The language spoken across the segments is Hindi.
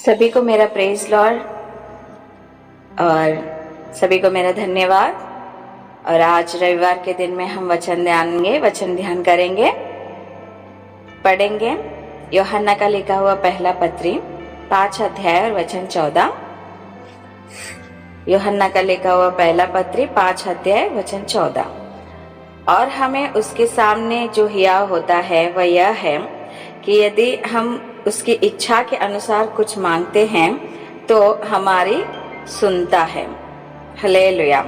सभी को मेरा प्रेज लॉर्ड और सभी को मेरा धन्यवाद। और आज रविवार के दिन में हम वचन ध्यान करेंगे, पढ़ेंगे यूहन्ना का लिखा हुआ पहला पत्री 5 अध्याय और वचन 14। यूहन्ना का लिखा हुआ पहला पत्री 5 अध्याय वचन 14। और हमें उसके सामने जो हियाव होता है वह यह है कि यदि हम उसकी इच्छा के अनुसार कुछ मांगते हैं तो हमारी सुनता है। हालेलुया।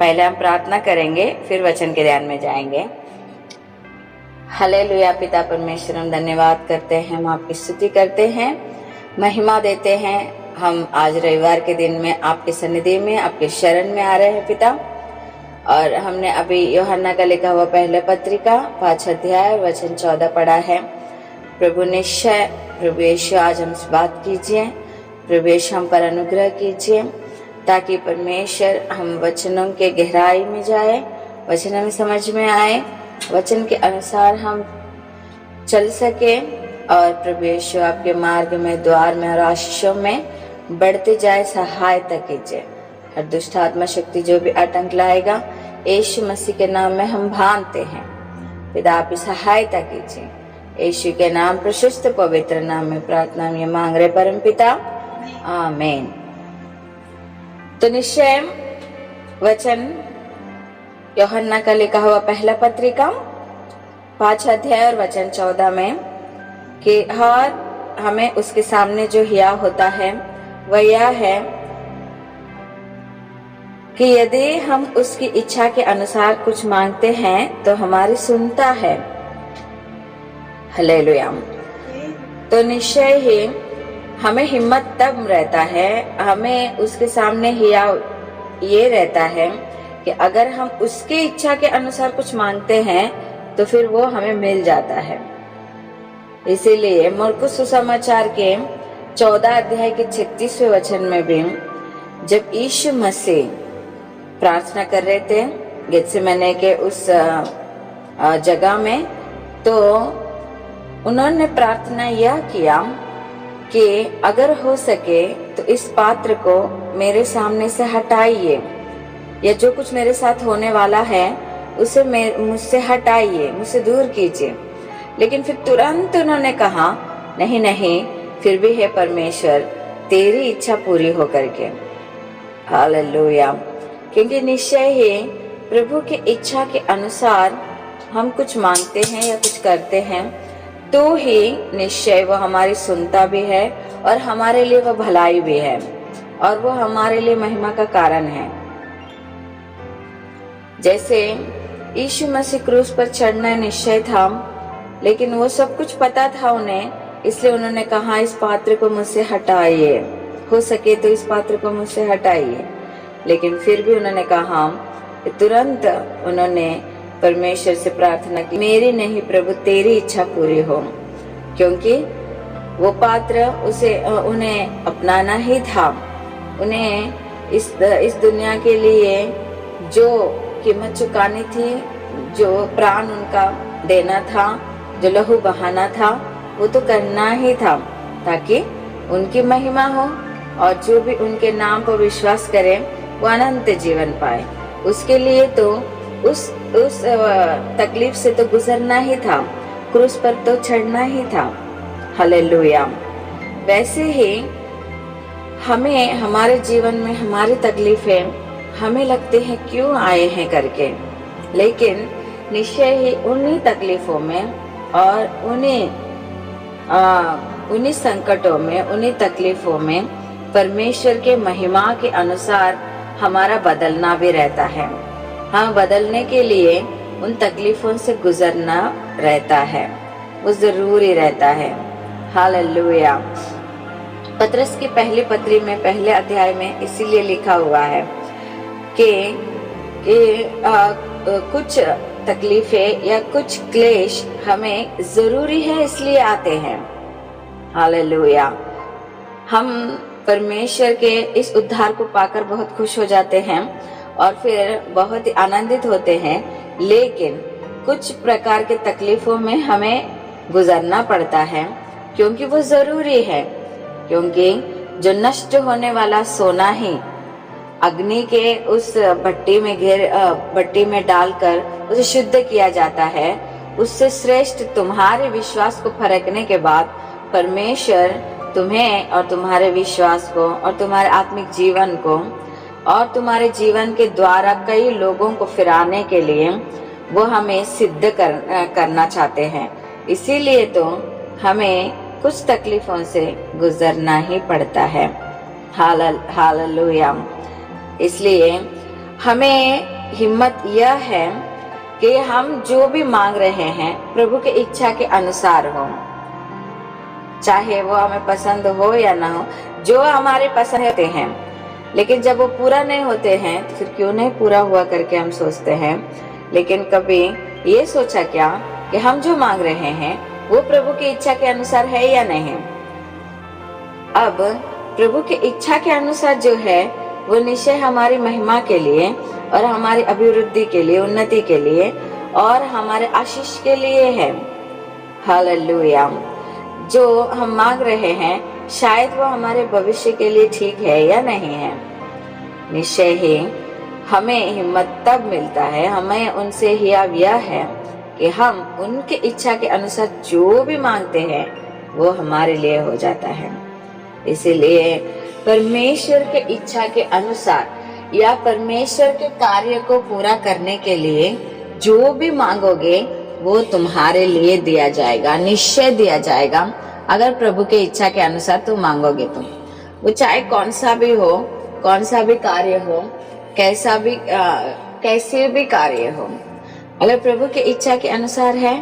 पहले हम प्रार्थना करेंगे, फिर वचन के ध्यान में जाएंगे। हालेलुया। पिता परमेश्वर, हम धन्यवाद करते हैं, हम आपकी स्तुति करते हैं, महिमा देते हैं। हम आज रविवार के दिन में आपके सन्निधि में, आपके शरण में आ रहे हैं पिता। और हमने अभी यूहन्ना का लिखा हुआ पहले पत्रिका 5 अध्याय वचन 14 पढ़ा है। प्रभु निश्चय, प्रभु यीशु आज हमसे बात कीजिए, प्रभु यीशु हम पर अनुग्रह कीजिए, ताकि परमेश्वर हम वचनों के गहराई में जाए, वचन हमें समझ में आए, वचन के अनुसार हम चल सके। और प्रभु यीशु आपके मार्ग में, द्वार में और आशीषों में बढ़ते जाए, सहायता कीजिए। हर दुष्ट आत्मा शक्ति जो भी आतंक लाएगा, यीशु मसीह के नाम में हम भानते हैं। पिता आप सहायता कीजिए, यीशु के नाम प्रशस्त पवित्र नाम में प्रार्थना में मांग रहे परम पिता, आमीन। तो निश्चय वचन यूहन्ना का लिखा हुआ पहला पत्रिका 5 अध्याय और वचन 14 में कि हमें उसके सामने जो हियाव होता है वह यह है कि यदि हम उसकी इच्छा के अनुसार कुछ मांगते हैं तो हमारी सुनता है। हालेलुया। तो निश्चय ही हमें हिम्मत तब रहता है, हमें उसके सामने हियाव ये रहता है कि अगर हम उसकी इच्छा के अनुसार कुछ मांगते हैं तो फिर वो हमें मिल जाता है। इसीलिए मरकुस सुसमाचार के 14 अध्याय के 36वें वचन में भी जब यीशु मसीह प्रार्थना कर रहे थे गेत्सेमने के उस जगह में, तो उन्होंने प्रार्थना यह किया कि अगर हो सके तो इस पात्र को मेरे सामने से हटाइए, या जो कुछ मेरे साथ होने वाला है उसे मुझसे हटाइए, मुझसे दूर कीजिए। लेकिन फिर तुरंत उन्होंने कहा नहीं नहीं, फिर भी है परमेश्वर, तेरी इच्छा पूरी हो करके। हालेलुया। क्योंकि निश्चय ही प्रभु की इच्छा के अनुसार हम कुछ मांगते हैं या कुछ करते हैं तो ही निश्चय वो हमारी सुनता भी है और हमारे लिए वो भलाई भी है और वो हमारे लिए महिमा का कारण है। जैसे यीशु मसीह क्रूस पर चढ़ना निश्चय था, लेकिन वो सब कुछ पता था उन्हें, इसलिए उन्होंने कहा इस पात्र को मुझसे हटाइए, हो सके तो इस पात्र को मुझसे हटाइए। लेकिन फिर भी उन्होंने कहा, तुरंत उन्होंने परमेश्वर से प्रार्थना की, मेरी नहीं प्रभु तेरी इच्छा पूरी हो। क्योंकि वो पात्र उन्हें अपनाना ही था, उन्हें इस दुनिया के लिए जो कीमत चुकानी थी, जो प्राण उनका देना था, जो लहू बहाना था, वो तो करना ही था ताकि उनकी महिमा हो और जो भी उनके नाम पर विश्वास करे वो अनंत जीवन पाए। उसके लिए तो उस तकलीफ से तो गुजरना ही था, क्रूस पर तो चढ़ना ही था। हालेलुया। वैसे ही हमें हमारे जीवन में हमारी तकलीफें हमें लगते हैं क्यों आए हैं करके, लेकिन निश्चय ही उन्हीं तकलीफों में और उन्हीं संकटों में, उन्हीं तकलीफों में परमेश्वर के महिमा के अनुसार हमारा बदलना भी रहता है। हाँ, बदलने के लिए उन तकलीफों से गुजरना रहता है, वो जरूरी रहता है। हालेलुया। पतरस की पहली पत्री में पहले अध्याय में इसीलिए लिखा हुआ है कि कुछ तकलीफें या कुछ क्लेश हमें जरूरी है इसलिए आते हैं। हालेलुया। हम परमेश्वर के इस उद्धार को पाकर बहुत खुश हो जाते हैं और फिर बहुत ही आनंदित होते हैं, लेकिन कुछ प्रकार के तकलीफों में हमें गुजरना पड़ता है क्योंकि वो जरूरी है। क्योंकि जो नष्ट होने वाला सोना ही अग्नि के उस भट्टी में डालकर उसे शुद्ध किया जाता है, उससे श्रेष्ठ तुम्हारे विश्वास को परखने के बाद परमेश्वर तुम्हें और तुम्हारे विश्वास को और तुम्हारे आत्मिक जीवन को और तुम्हारे जीवन के द्वारा कई लोगों को फिराने के लिए वो हमें सिद्ध करना चाहते हैं। इसीलिए तो हमें कुछ तकलीफों से गुजरना ही पड़ता है। हालेलुया। इसलिए हमें हिम्मत यह है कि हम जो भी मांग रहे हैं प्रभु की इच्छा के अनुसार हो, चाहे वो हमें पसंद हो या ना हो। जो हमारे पसंद होते हैं, लेकिन जब वो पूरा नहीं होते हैं तो फिर क्यों नहीं पूरा हुआ करके हम सोचते हैं। लेकिन कभी ये सोचा क्या कि हम जो मांग रहे हैं वो प्रभु की इच्छा के अनुसार है या नहीं। अब प्रभु की इच्छा के अनुसार जो है वो निश्चय हमारी महिमा के लिए और हमारी अभिवृद्धि के लिए, उन्नति के लिए और हमारे आशीष के लिए है। हालेलुया। जो हम मांग रहे हैं शायद वो हमारे भविष्य के लिए ठीक है या नहीं है। निश्चय ही हमें हिम्मत तब मिलता है, हमें उनसे हियाव यह है कि हम उनके इच्छा के अनुसार जो भी मांगते हैं वो हमारे लिए हो जाता है। इसीलिए परमेश्वर के इच्छा के अनुसार या परमेश्वर के कार्य को पूरा करने के लिए जो भी मांगोगे वो तुम्हारे लिए दिया जाएगा, निश्चय दिया जाएगा। अगर प्रभु के इच्छा के अनुसार तुम मांगोगे तो वो चाहे कौन सा भी हो, कौन सा भी कार्य हो, कैसे भी कार्य हो, अगर प्रभु के इच्छा के अनुसार है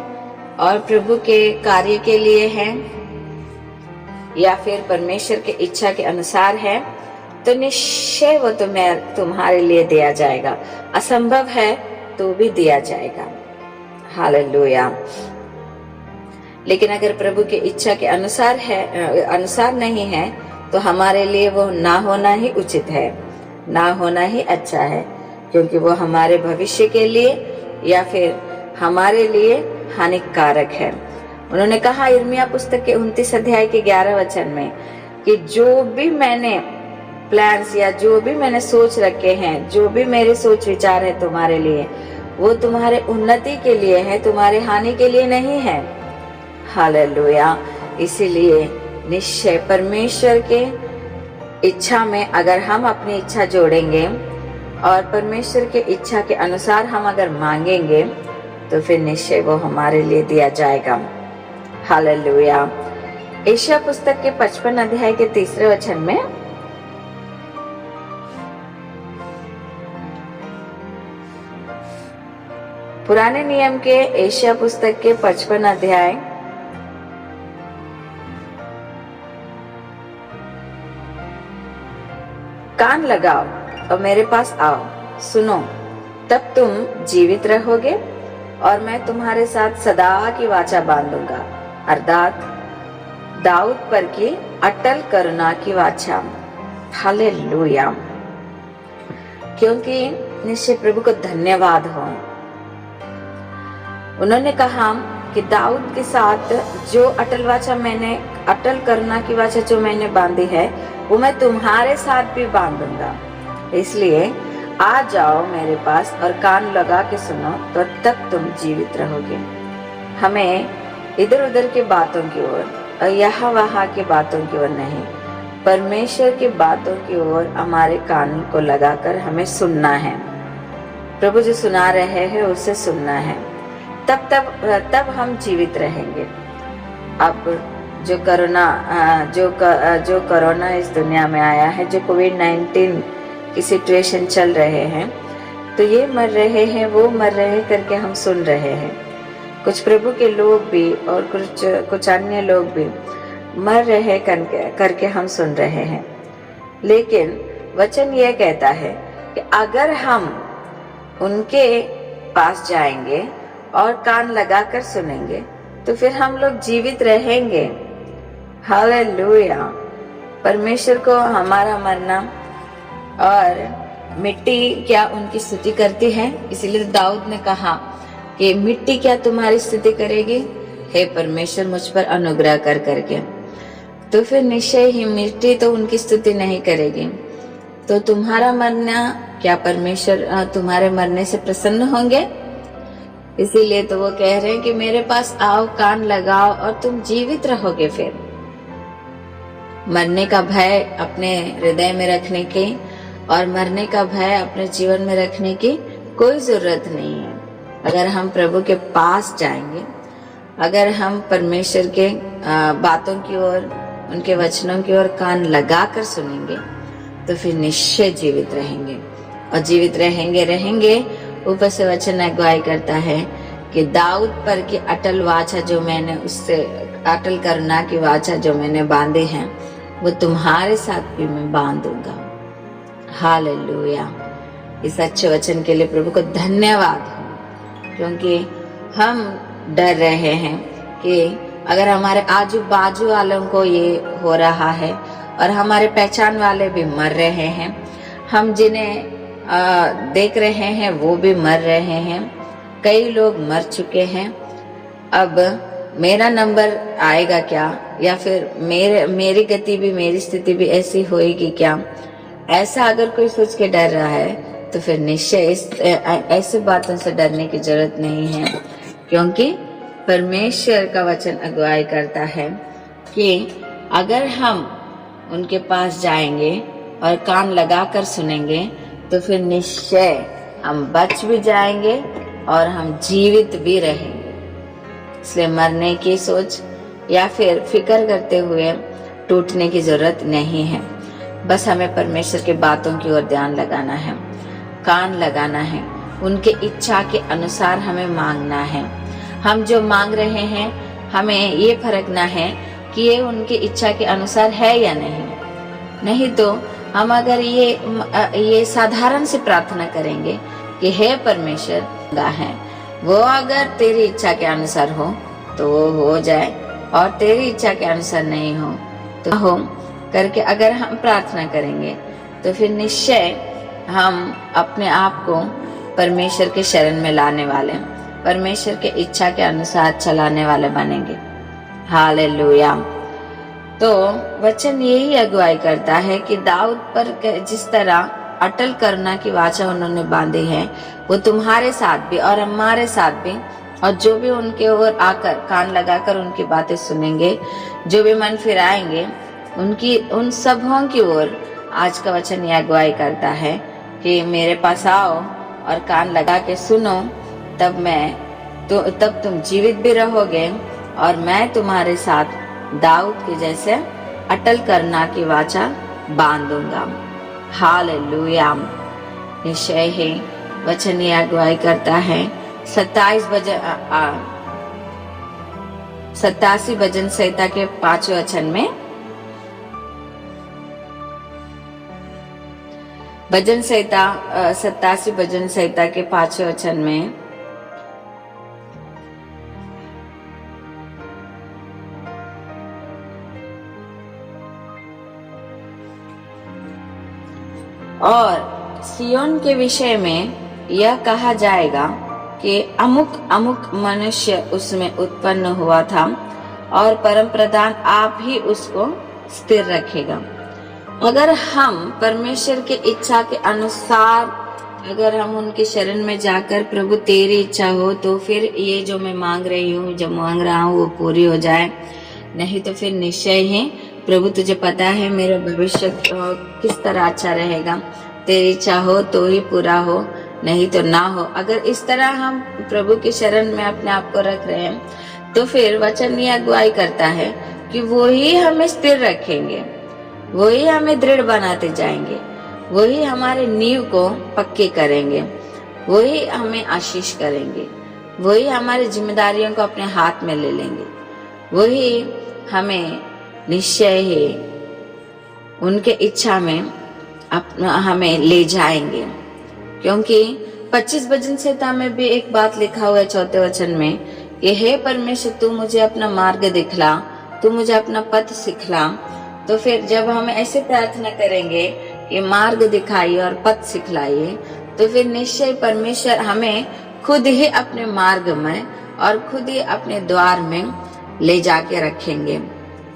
और प्रभु के कार्य के लिए है या फिर परमेश्वर के इच्छा के अनुसार है तो निश्चय वो तुम्हारे लिए दिया जाएगा। असंभव है तो भी दिया जाएगा। हालेलुया। लेकिन अगर प्रभु की इच्छा के अनुसार नहीं है तो हमारे लिए वो ना होना ही उचित है, ना होना ही अच्छा है, क्योंकि वो हमारे भविष्य के लिए या फिर हमारे लिए हानिकारक है। उन्होंने कहा यिर्मयाह पुस्तक के 29 अध्याय के 11 वचन में कि जो भी मैंने प्लान्स या जो भी मैंने सोच रखे हैं, जो भी मेरे सोच विचार है तुम्हारे लिए, वो तुम्हारे उन्नति के लिए है, तुम्हारे हानि के लिए नहीं है। हालेलुया। इसीलिए निश्चय परमेश्वर के इच्छा में अगर हम अपनी इच्छा जोड़ेंगे और परमेश्वर के इच्छा के अनुसार हम अगर मांगेंगे तो फिर निश्चय वो हमारे लिए दिया जाएगा। हालेलुया। यशायाह पुस्तक के 55 अध्याय के 3 वचन में पुराने नियम के यशायाह पुस्तक के 55 अध्याय कान लगाओ और मेरे पास आओ, सुनो, तब तुम जीवित रहोगे और मैं तुम्हारे साथ सदा की वाचा बांधूंगा, अर्थात दाऊद पर की अटल करुणा की वाचा। हालेलुया। क्योंकि निश्चय प्रभु को धन्यवाद हो। उन्होंने कहा कि दाऊद के साथ जो अटल करुणा की वाचा जो मैंने बांधी है वो मैं तुम्हारे साथ भी बांधूंगा। इसलिए आ जाओ मेरे पास और कान लगा के सुनो, तो तब तुम जीवित रहोगे। हमें इधर उधर की बातों की ओर और यहाँ वहाँ की बातों की ओर नहीं, परमेश्वर की बातों की ओर हमारे कान को लगाकर हमें सुनना है। प्रभु जो सुना रहे हैं उसे सुनना है, तब हम जीवित रहेंगे। अब जो कोरोना इस दुनिया में आया है, जो कोविड-19 की सिचुएशन चल रहे हैं, तो ये मर रहे हैं, वो मर रहे करके हम सुन रहे हैं। कुछ प्रभु के लोग भी और कुछ अन्य लोग भी मर रहे करके हम सुन रहे हैं। लेकिन वचन ये कहता है कि अगर हम उनके पास जाएंगे और कान लगाकर सुनेंगे तो फिर हम लोग जीवित रहेंगे। हालेलुया। परमेश्वर को हमारा मरना और मिट्टी क्या उनकी स्तुति करती है? इसीलिए दाऊद ने कहा कि मिट्टी क्या तुम्हारी स्तुति करेगी? हे परमेश्वर, मुझ पर अनुग्रह कर करके। तो फिर निश्चय ही मिट्टी तो उनकी स्तुति नहीं करेगी। तो तुम्हारा मरना, क्या परमेश्वर तुम्हारे मरने से प्रसन्न होंगे? इसीलिए तो वो कह रहे हैं कि मेरे पास आओ, कान लगाओ और तुम जीवित रहोगे। फिर मरने का भय अपने हृदय में रखने की और मरने का भय अपने जीवन में रखने की कोई जरूरत नहीं है। अगर हम प्रभु के पास जाएंगे, अगर हम परमेश्वर के बातों की ओर, उनके वचनों की ओर कान लगाकर सुनेंगे, तो फिर निश्चय जीवित रहेंगे। और जीवित रहेंगे ऊपर से वचन अगुवाई करता है कि दाऊद पर की अटल वाचा जो मैंने उससे अटल करना की वाचा जो मैंने बांधे हैं, वो तुम्हारे साथ भी मैं बांध दूंगा। हालेलुया। इस अच्छे वचन के लिए प्रभु को धन्यवाद हो, क्योंकि हम डर रहे हैं कि अगर हमारे आजू बाजू वालों को ये हो रहा है और हमारे पहचान वाले भी मर रहे हैं, हम जिन्हें देख रहे हैं वो भी मर रहे हैं, कई लोग मर चुके हैं, अब मेरा नंबर आएगा क्या? या फिर मेरी गति भी, मेरी स्थिति भी ऐसी होएगी क्या? ऐसा अगर कोई सोच के डर रहा है तो फिर निश्चय ऐसे बातों से डरने की जरूरत नहीं है, क्योंकि परमेश्वर का वचन अगुवाई करता है कि अगर हम उनके पास जाएंगे और कान लगाकर सुनेंगे तो फिर निश्चय हम बच भी जाएंगे और हम जीवित भी रहेंगे। इसलिए मरने की सोच या फिर फिक्र करते हुए टूटने की जरूरत नहीं है। बस हमें परमेश्वर की बातों की ओर ध्यान लगाना है, कान लगाना है, उनके इच्छा के अनुसार हमें मांगना है। हम जो मांग रहे हैं हमें ये परखना है कि ये उनकी इच्छा के अनुसार है या नहीं तो हम अगर ये साधारण से प्रार्थना करेंगे कि हे परमेश्वर है, वो अगर तेरी इच्छा के अनुसार हो तो वो हो जाए, और तेरी इच्छा के अनुसार नहीं हो तो हो करके अगर हम प्रार्थना करेंगे तो फिर निश्चय हम अपने आप को परमेश्वर के शरण में लाने वाले, परमेश्वर के इच्छा के अनुसार चलाने वाले बनेंगे। हालेलुया। तो वचन यही अगुवाई करता है कि दाऊद पर जिस तरह अटल करना की वाचा उन्होंने बांधी है, वो तुम्हारे साथ भी और हमारे साथ भी, और जो भी उनके ओर आकर कान लगाकर उनकी बातें सुनेंगे, जो भी मन फिराएंगे, उन सबों की ओर आज का वचन यह अगुवाई करता है कि मेरे पास आओ और कान लगा के सुनो, तब तुम जीवित भी रहोगे और मैं तुम्हारे साथ दाऊद के जैसे अटल करना की वाचा बांधूंगा। हालेलुया। निश्चय ही वचन ये अगुवाई करता है 87 भजन संहिता के 5वें वचन में, भजन संहिता 87 भजन संहिता के 5वें वचन में और सियोन के विषय में यह कहा जाएगा कि अमुक अमुक मनुष्य उसमें उत्पन्न हुआ था और परम प्रधान आप ही उसको स्थिर रखेगा। अगर हम परमेश्वर की इच्छा के अनुसार, अगर हम उनके शरण में जाकर प्रभु तेरी इच्छा हो तो फिर ये जो मैं मांग रही हूँ, जो मांग रहा हूँ वो पूरी हो जाए, नहीं तो फिर निश्चय ही प्रभु तुझे पता है मेरा भविष्य किस तरह अच्छा रहेगा, तेरी इच्छा हो तो ही पूरा हो, नहीं तो ना हो। अगर इस तरह हम प्रभु की शरण में अपने आप को रख रहे हैं तो फिर वचन ये अगुवाई करता है कि वो ही हमें स्थिर रखेंगे, वो ही हमें दृढ़ बनाते जाएंगे, वो ही हमारे नींव को पक्के करेंगे, वो ही हमें आशीष करेंगे, वो ही हमारी जिम्मेदारियों को अपने हाथ में ले लेंगे, वो ही हमें निश्चय ही उनके इच्छा में हमें ले जाएंगे। क्योंकि 25 भजन संहिता में भी एक बात लिखा हुआ है 4वें वचन में कि हे परमेश्वर तू मुझे अपना मार्ग दिखला, तू मुझे अपना पथ सिखला। तो फिर जब हम ऐसे प्रार्थना करेंगे कि मार्ग दिखाइए और पथ सिखलाइए, तो फिर निश्चय परमेश्वर हमें खुद ही अपने मार्ग में और खुद ही अपने द्वार में ले जाके रखेंगे।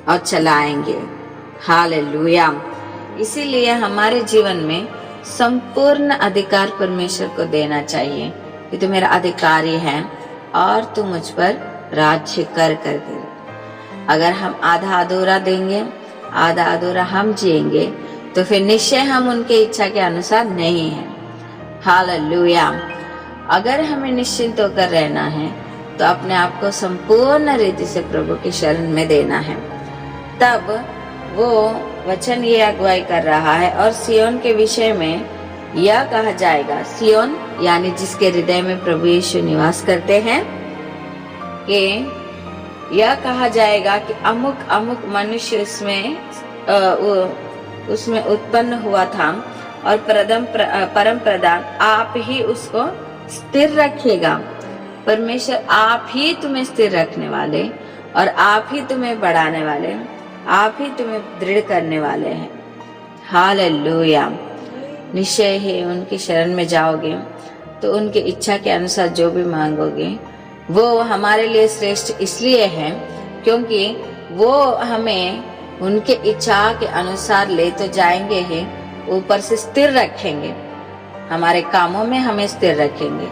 और चलाएंगे। हालेलुया। इसीलिए हमारे जीवन में संपूर्ण अधिकार परमेश्वर को देना चाहिए कि तू मेरा अधिकारी है और तू मुझ पर राज्य कर दे। अगर हम आधा अधूरा देंगे, आधा अधूरा हम जिएंगे, तो फिर निश्चय हम उनके इच्छा के अनुसार नहीं है। हालेलुया। अगर हमें निश्चिंत होकर रहना है तो अपने आप को संपूर्ण रीति से प्रभु की शरण में देना है। तब वो वचन ये अगुवाई कर रहा है और सियोन के विषय में यह कहा जाएगा, सियोन यानी जिसके हृदय में प्रभु यीशु निवास करते हैं, कि यह कहा जाएगा कि अमुक अमुक मनुष्य उसमें उत्पन्न हुआ था और परम प्रधान आप ही उसको स्थिर रखेगा। परमेश्वर आप ही तुम्हें स्थिर रखने वाले और आप ही तुम्हें बढ़ाने वाले, आप ही तुम्हें दृढ़ करने वाले हैं। हालेलुया। निश्चय ही उनकी शरण में जाओगे तो उनकी इच्छा के अनुसार जो भी मांगोगे वो हमारे लिए श्रेष्ठ इसलिए है क्योंकि वो हमें उनके इच्छा के अनुसार ले तो जाएंगे ही, ऊपर से स्थिर रखेंगे। हमारे कामों में हमें स्थिर रखेंगे,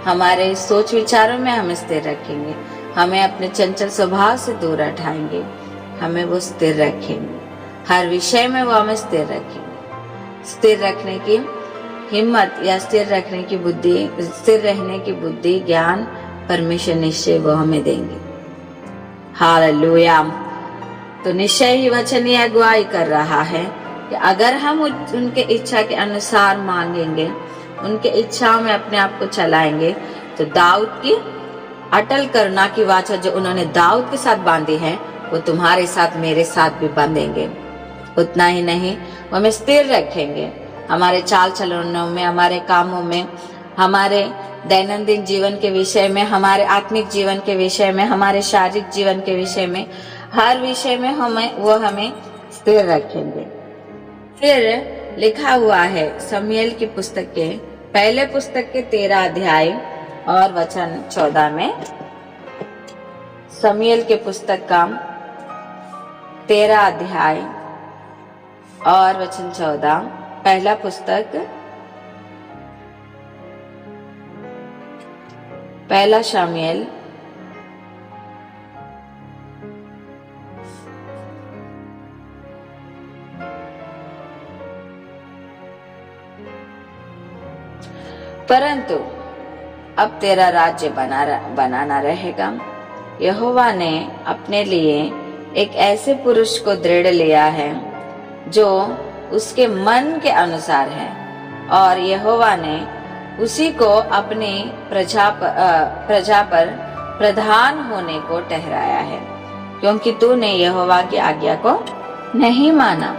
हमारे सोच विचारों में हमें स्थिर रखेंगे, हमें अपने चंचल स्वभाव से दूर हटाएंगे, हमें वो स्थिर रखेंगे। हर विषय में वो हमें स्थिर रखेंगे। स्थिर रखने की हिम्मत या स्थिर रखने की बुद्धि, स्थिर रहने की बुद्धि, ज्ञान परमेश्वर निश्चय वो हमें देंगे। हालेलुया। तो निश्चय ही वचन ये अगुवाई कर रहा है कि अगर हम उनके इच्छा के अनुसार मांगेंगे, उनके इच्छाओं में अपने आप को चलाएंगे, तो दाऊद की अटल करुणा की वाचा जो उन्होंने दाऊद के साथ बांधी है वो तुम्हारे साथ मेरे साथ भी बांधेंगे। उतना ही नहीं, वो हमें स्थिर रखेंगे हमारे चाल चलनों में, हमारे कामों में, हमारे दैनंदिन जीवन के विषय में, हमारे आत्मिक जीवन के विषय में, हमारे शारीरिक जीवन के विषय में, हर विषय में हमें स्थिर रखेंगे। फिर लिखा हुआ है शमूएल की पुस्तक के पहले पुस्तक के 13 अध्याय और वचन 14 में, शमूएल के पुस्तक का 13 अध्याय और वचन 14, पहला पुस्तक पहला शमूएल परंतु अब तेरा राज्य बनाना रहेगा। यहोवा ने अपने लिए एक ऐसे पुरुष को दृढ़ लिया है जो उसके मन के अनुसार है, और यहोवा ने उसी को अपनी प्रजा पर प्रधान होने को ठहराया है, क्योंकि तूने यहोवा की आज्ञा को नहीं माना।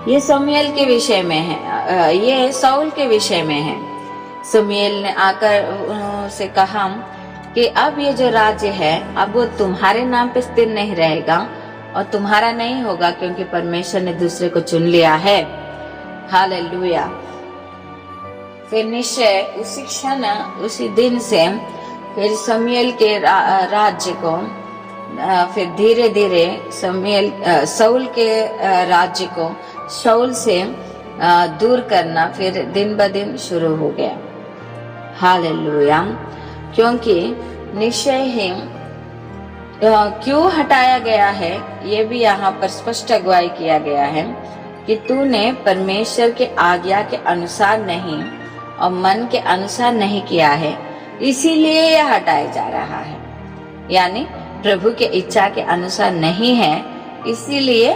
ये शमूएल के विषय में है, ये शाऊल के विषय में है। शमूएल ने आकर से कहा कि अब ये जो राज्य है अब वो तुम्हारे नाम पे स्थिर नहीं रहेगा और तुम्हारा नहीं होगा, क्योंकि परमेश्वर ने दूसरे को चुन लिया है। हालेलुया। फिर निश्चय उसी क्षण, उसी दिन से फिर शमूएल के राज्य को फिर धीरे धीरे शाऊल के राज्य को शाऊल से दूर करना फिर दिन ब दिन शुरू हो गया। हालेलुया। क्योंकि निश्चय ही क्यों हटाया गया है ये भी यहाँ पर स्पष्ट अगुवाई किया गया है कि तूने परमेश्वर के आज्ञा के अनुसार नहीं और मन के अनुसार नहीं किया है, इसीलिए यह हटाया जा रहा है। यानी प्रभु के इच्छा के अनुसार नहीं है, इसीलिए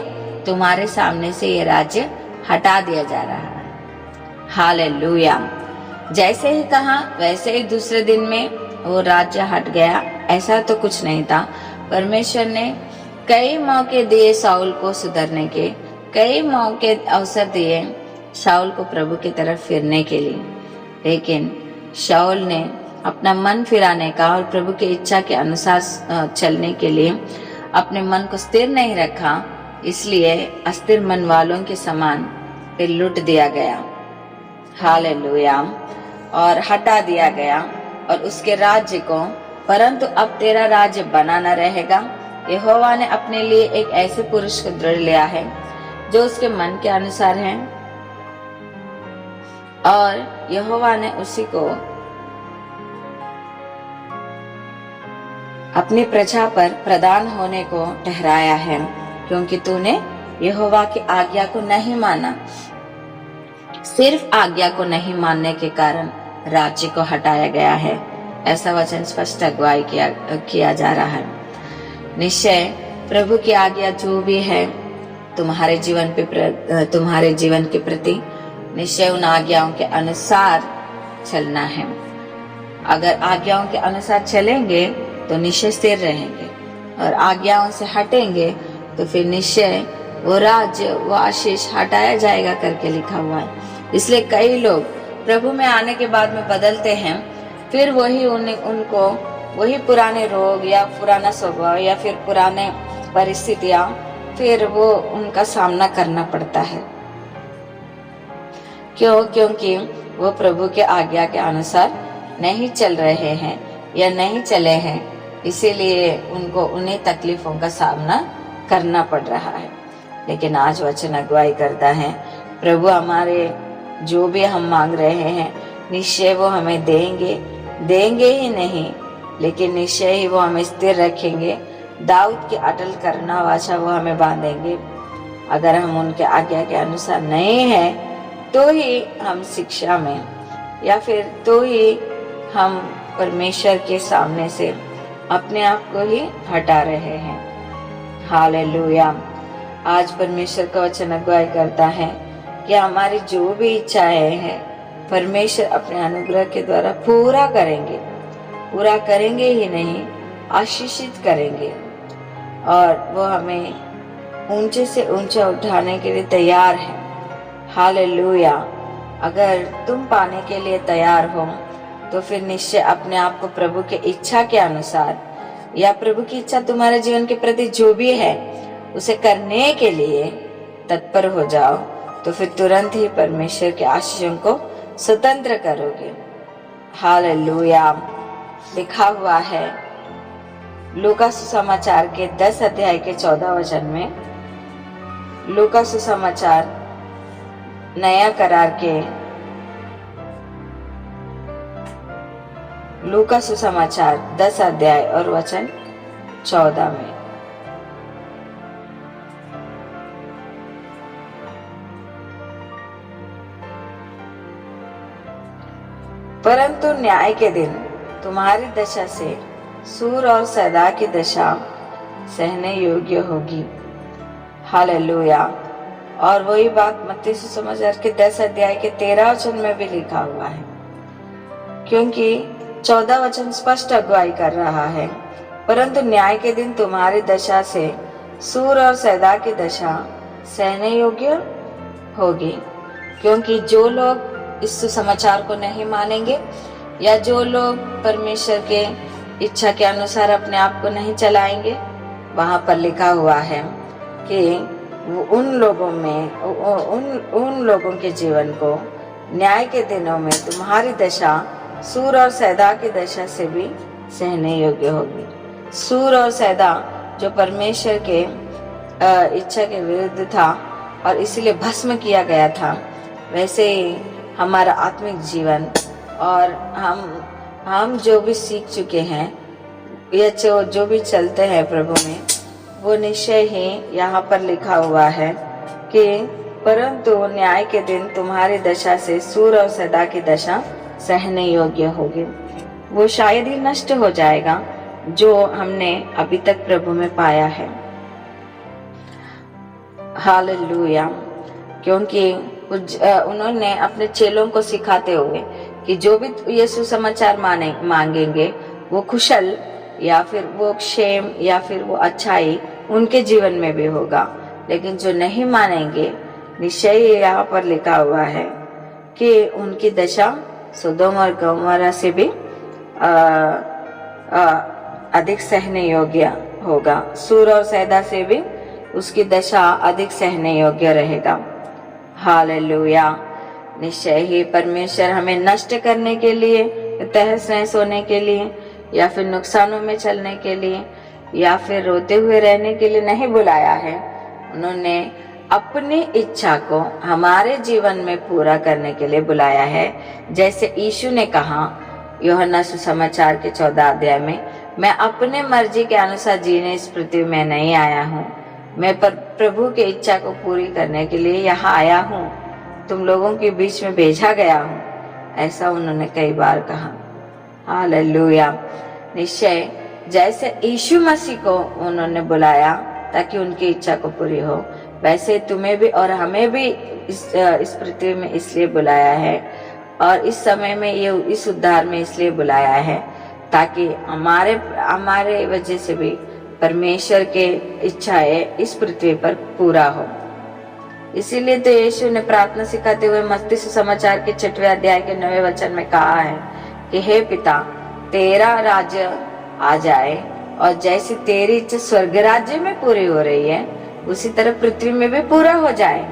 तुम्हारे सामने से ये राज्य हटा दिया जा रहा है। हालेलुया। जैसे ही कहा वैसे ही दूसरे दिन में वो राज्य हट गया, ऐसा तो कुछ नहीं था। परमेश्वर ने कई मौके दिए शाऊल को सुधरने के, कई मौके अवसर दिए शाऊल को प्रभु की तरफ फिरने के लिए, लेकिन शाऊल ने अपना मन फिराने का और प्रभु की इच्छा के अनुसार चलने के लिए अपने मन को स्थिर नहीं रखा, इसलिए अस्थिर मन वालों के समान फिर लूट दिया गया। हालेलुया। और हटा दिया गया और उसके राज्य को, परंतु अब तेरा राज्य बनाना रहेगा यहोवा ने अपने लिए एक ऐसे पुरुष को दृढ़ लिया है जो उसके मन के अनुसार है, और यहोवा ने उसी को अपनी प्रजा पर प्रधान होने को ठहराया है, क्योंकि तूने यहोवा की आज्ञा को नहीं माना। सिर्फ आज्ञा को नहीं मानने के कारण राज्य को हटाया गया है। ऐसा वचन स्पष्ट अगुवाई किया जा रहा है। निश्चय प्रभु की आज्ञा जो भी है तुम्हारे जीवन के प्रति, निश्चय उन आज्ञाओं के अनुसार चलना है। अगर आज्ञाओं के अनुसार चलेंगे तो निश्चय स्थिर रहेंगे, और आज्ञाओं से हटेंगे तो फिर निश्चय वो राज्य, वो आशीष हटाया जाएगा करके लिखा हुआ है। इसलिए कई लोग प्रभु में आने के बाद में बदलते हैं, फिर उनको वही पुराने रोग या पुराना स्वभाव या फिर पुराने परिस्थितियां, फिर वो उनका सामना करना पड़ता है। क्योंकि वो प्रभु के आज्ञा के अनुसार नहीं चल रहे हैं या नहीं चले हैं, इसीलिए उनको उन्हीं तकलीफों का सामना करना पड़ रहा है। लेकिन आज वचन अगुवाई करता है, प्रभु हमारे जो भी हम मांग रहे हैं निश्चय वो हमें देंगे ही नहीं, लेकिन निश्चय ही वो हमें स्थिर रखेंगे। दाऊद की अटल करना वाचा वो हमें बांधेंगे। अगर हम उनके आज्ञा के अनुसार नहीं हैं तो ही हम शिक्षा में, या फिर तो ही हम परमेश्वर के सामने से अपने आप को ही हटा रहे हैं। हालेलुया। आज परमेश्वर का वचन अगुवाई करता है कि हमारी जो भी इच्छाएं हैं परमेश्वर अपने अनुग्रह के द्वारा पूरा करेंगे ही नहीं, आशीषित करेंगे, और वो हमें ऊंचे से ऊंचा उठाने के लिए तैयार है। हालेलुया। अगर तुम पाने के लिए तैयार हो तो फिर निश्चय अपने आप को प्रभु की इच्छा के अनुसार, या प्रभु की इच्छा तुम्हारे जीवन के प्रति जो भी है उसे करने के लिए तत्पर हो जाओ, तो फिर तुरंत ही परमेश्वर के आशीषों को स्वतंत्र करोगे। हालेलुया। लिखा हुआ है लूका सुसमाचार के 10 अध्याय के 14 वचन में, लूका सुसमाचार नया करार के लूका सुसमाचार 10 अध्याय और वचन 14 में, परंतु न्याय के दिन तुम्हारी दशा से सूर और सैदा की दशा सहने योग्य होगी। हालेलुया। और वही बात मत्ती सुसमाचार के 10 अध्याय के 13 वचन में भी लिखा हुआ है, क्योंकि 14 वचन स्पष्ट अगुवाई कर रहा है, परंतु न्याय के दिन तुम्हारी दशा से सूर और सैदा की दशा सहने योग्य होगी। क्योंकि जो लोग इस सुसमाचार को नहीं मानेंगे, या जो लोग परमेश्वर के इच्छा के अनुसार अपने आप को नहीं चलाएंगे, वहां पर लिखा हुआ है कि उन लोगों के जीवन को न्याय के दिनों में तुम्हारी दशा सूर और सैदा की दशा से भी सहने योग्य होगी। सूर और सैदा जो परमेश्वर के इच्छा के विरुद्ध था और इसीलिए भस्म किया गया था, वैसे ही हमारा आत्मिक जीवन और हम जो भी सीख चुके हैं या जो भी चलते हैं प्रभु में, वो निश्चय ही यहाँ पर लिखा हुआ है कि परंतु न्याय के दिन तुम्हारी दशा से सूर और सैदा की दशा सहने योग्य होगी। वो शायद ही नष्ट हो जाएगा जो हमने अभी तक प्रभु में पाया है। हालेलुया। क्योंकि उन्होंने अपने चेलों को सिखाते हुए कि जो भी यीशु समाचार मांगेंगे वो कुशल या फिर वो क्षेम या फिर वो अच्छाई उनके जीवन में भी होगा, लेकिन जो नहीं मानेंगे, निश्चय यहाँ पर लिखा हुआ है कि उनकी दशा सोदोम और गमोरा से भी अधिक सहने योग्य होगा। सूर और सैदा से भी उसकी दशा अधिक सहने योग्य रहेगा। हालेलुया। निश्चय ही परमेश्वर हमें नष्ट करने के लिए, तहस नहस होने के लिए, या फिर नुकसानों में चलने के लिए, या फिर रोते हुए रहने के लिए नहीं बुलाया है। उन्होंने अपनी इच्छा को हमारे जीवन में पूरा करने के लिए बुलाया है। जैसे यीशु ने कहा यूहन्ना सुसमाचार के 14 अध्याय में, मैं अपने मर्जी के अनुसार जीने इस पृथ्वी में नहीं आया हूँ, मैं प्रभु की इच्छा को पूरी करने के लिए यहाँ आया हूँ, तुम लोगों के बीच में भेजा गया हूँ। ऐसा उन्होंने कई बार कहा। हालेलुया। निश्चय जैसे यीशु मसीह को उन्होंने बुलाया ताकि उनकी इच्छा को पूरी हो, वैसे तुम्हें भी और हमें भी इस पृथ्वी में इसलिए बुलाया है, और इस समय में ये इस उद्धार में इसलिए बुलाया है ताकि हमारे वजह से भी परमेश्वर के इच्छाएं इस पृथ्वी पर पूरा हो। इसीलिए तो यीशु ने प्रार्थना सिखाते हुए मत्ती सुसमाचार के 6वें अध्याय के 9वें वचन में कहा है कि हे पिता, तेरा राज्य आ जाए और जैसे तेरी इच्छा स्वर्ग राज्य में पूरी हो रही है उसी तरह पृथ्वी में भी पूरा हो जाए।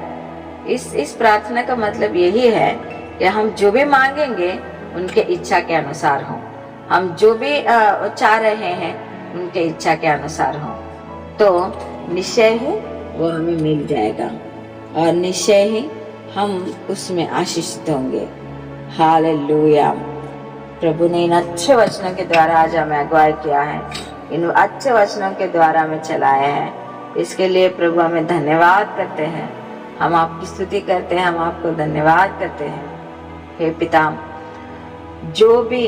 इस प्रार्थना का मतलब यही है कि हम जो भी मांगेंगे उनके इच्छा के अनुसार हो, हम जो भी चाह रहे हैं उनके इच्छा के अनुसार हो, तो निश्चय ही वो हमें मिल जाएगा और निश्चय ही हम उसमें आशीषित होंगे। हालेलुया। प्रभु ने इन अच्छे वचनों के द्वारा आज हमें अगुवाई किया है, इन अच्छे वचनों के द्वारा हमें चलाया है। इसके लिए प्रभु हमें धन्यवाद करते हैं, हम आपकी स्तुति करते हैं, हम आपको धन्यवाद करते हैं। हे पिता, जो भी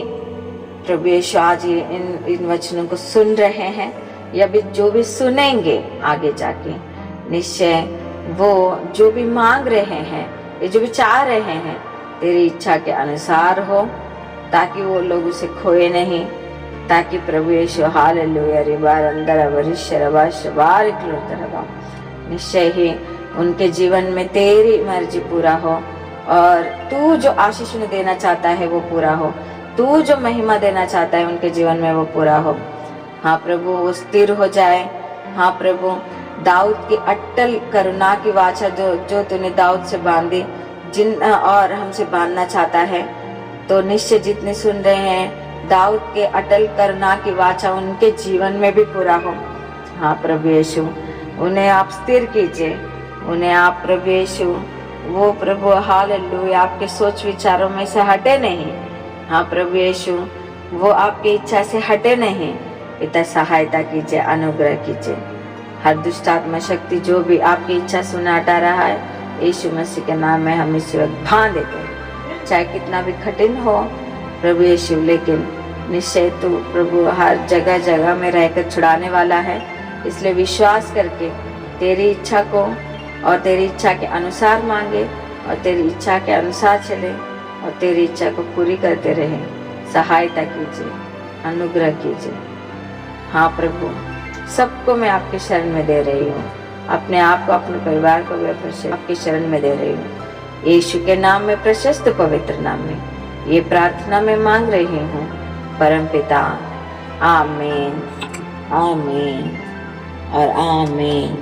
प्रभु यीशु आज इन वचनों को सुन रहे हैं या भी जो भी सुनेंगे आगे जाके, निश्चय वो जो भी मांग रहे हैं या जो भी चाह रहे हैं तेरी इच्छा के अनुसार हो, ताकि वो लोग उसे खोए नहीं, ताकि प्रभु यीशु हालेलुया रिबार अंदर वरिष्ठ निश्चय ही उनके जीवन में तेरी मर्जी पूरा हो और तू जो आशीष उन्हें देना चाहता है वो पूरा हो, तू जो महिमा देना चाहता है उनके जीवन में वो पूरा हो। हाँ प्रभु, वो स्थिर हो जाए। हाँ प्रभु, दाऊद की अटल करुणा की वाचा जो तूने दाऊद से बांधी जिन और हमसे बांधना चाहता है, तो निश्चय जितने सुन रहे हैं दाऊद के अटल करुणा की वाचा उनके जीवन में भी पूरा हो। हाँ प्रभु यीशु, उन्हें आप स्थिर कीजिए, उन्हें आप प्रभु यीशु वो प्रभु हालेलुया आपके सोच विचारों में से हटे नहीं। हाँ प्रभु यीशु, वो आपकी इच्छा से हटे नहीं। पिता सहायता कीजिए, अनुग्रह कीजिए। हर दुष्ट आत्मा शक्ति जो भी आपकी इच्छा सुना हटा रहा है, यीशु मसीह के नाम में हम इस वक्त भां देते हैं, चाहे कितना भी कठिन हो प्रभु यीशु, लेकिन निश्चय तू प्रभु हर जगह जगह में रहकर छुड़ाने वाला है। इसलिए विश्वास करके तेरी इच्छा को और तेरी इच्छा के अनुसार मांगे और तेरी इच्छा के अनुसार चले और तेरी इच्छा को पूरी करते रहे। सहायता कीजिए, अनुग्रह कीजिए। हाँ प्रभु, सबको मैं आपके शरण में दे रही हूँ, अपने आप को, अपने परिवार को भी आपके शरण में दे रही हूँ। यीशु के नाम में, प्रशस्त पवित्र नाम में ये प्रार्थना में मांग रही हूँ परम पिता। आमीन, आमीन और आमीन।